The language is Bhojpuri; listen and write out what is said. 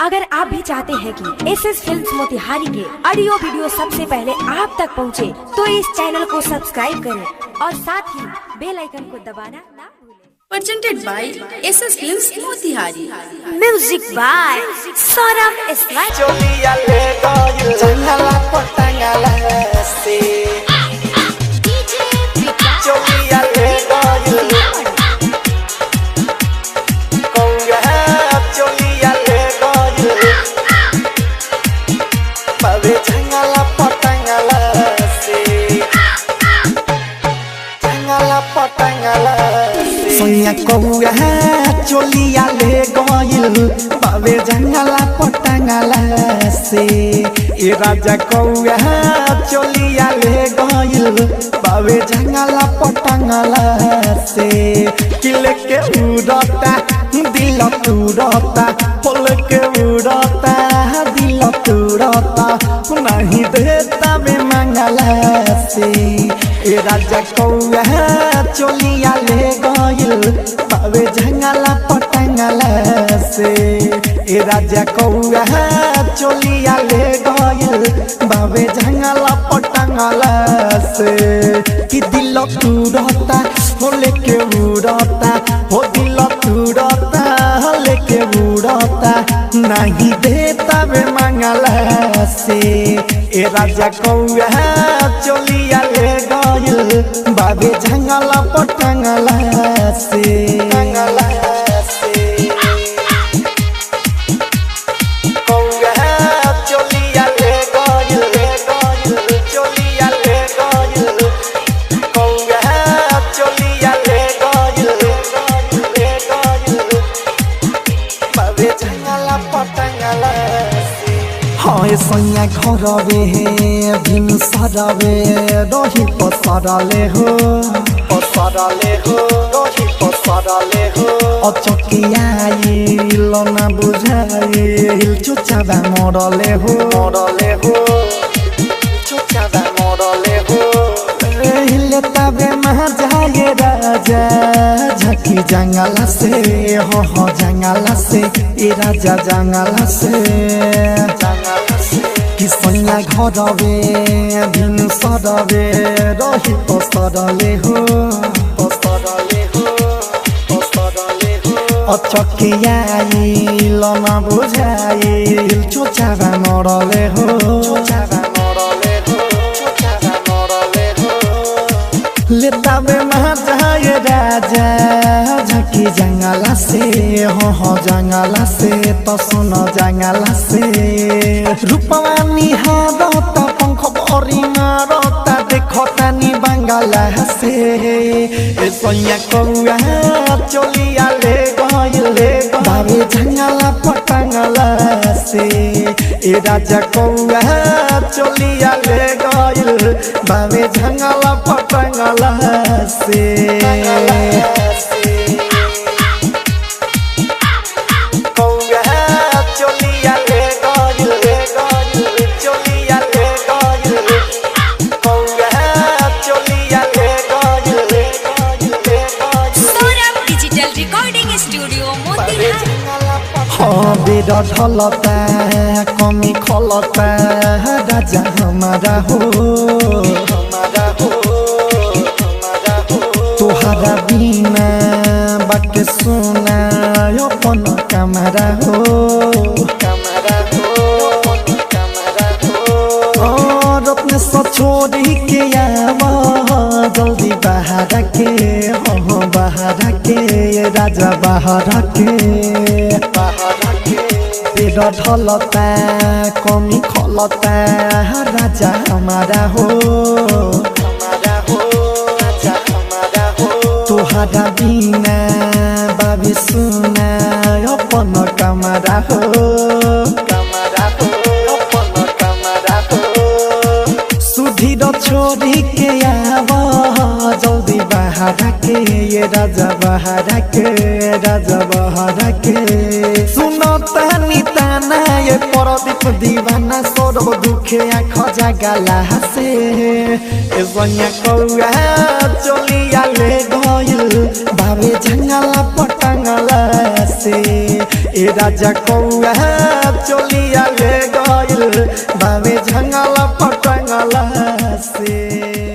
अगर आप भी चाहते हैं कि एसएस फिल्म्स मोतिहारी के ऑडियो वीडियो सबसे पहले आप तक पहुंचे, तो इस चैनल को सब्सक्राइब करें और साथ ही बेल आइकन को दबाना ना भूलें। Presented by SS Films Motihari. Music by Saurabh Islam. चोलिया ले गयो जंगला पटंगला से चोलिया ले गयो कौया चोलिया ले गयो पवे जंगला पटंगला से जंगला पटंगला सोया कौया चोलिया ले गयो पवे जंगला पटंगला से ए राजा कौया चोलिया ले गइल बावे जंगला पटंगला से किले के उड़ता दिल तुड़ता फल के उड़ता दिल तुड़ता नहीं देता बे मंगला से ए राजा कौया चोलिया ले गइल बावे जंगला पटंगला से ए राजा कौया चोलिया ले गइल बावे जंगला पटंगला से कि दिल तुड़ता हो लेके उड़ता हो दिल तुड़ता लेके उड़ता नहीं देता बे मंगला से ए राजा कौया चोलिया ले गइल बावे जंगला पटंगला से सैया घरवे भीम सरवे रही पसरले हो रही पसरले हो अचकियाइल न बुझाइल चुचाबा मरले हो चुचाबा मरले हो हिले तबे महाजाए राजा झकी जंगला से हो जंगला से ए राजा जंगला से कि सैया घरवे भीम सरवे रही पसरले हो अचकियाइल न बुझाइल चुचाबा मरले हो लेताबे महाजाए राजा झकी जंगला से हो जंगला से तो सुन जंगला से रूपवा निहारता पंख भरी मारता देखता नी बंगला से ए सैया कौया चोलिया ले गइल बावे जंगला पटंगला से ए राजा कौया चोलिया ले गइल बावे जंगला पटंगला से कौया चोलिया ले गइल चोलिया ले गइल कौया चोलिया ले गइल Saurabh digital recording studio Motihari. हाँ बेरा ढलता कमी खलता राजा हमारा हो तोहरा बिना बाके सुना अपन कमरा हो और अपने सचोरी के आवा जल्दी बाहर के हो बाहर के राजा बाहर के पेड़ ढलता कमी खलता राजा हमारा हो तोहरा बिना बाबी सुना अपन कमरा हो सुधीर छोड़ी के आवा जल्दी बाहर के ये राजा बाहर के सुनो तानी ताना ये परदीप दीवाना सोरो दुखे आँख जगला से ए सैया कौया चोलिया ले गइल बावे जंगला पटंगला से ए राजा कौआ गइल बावे जंगल पटंगला से।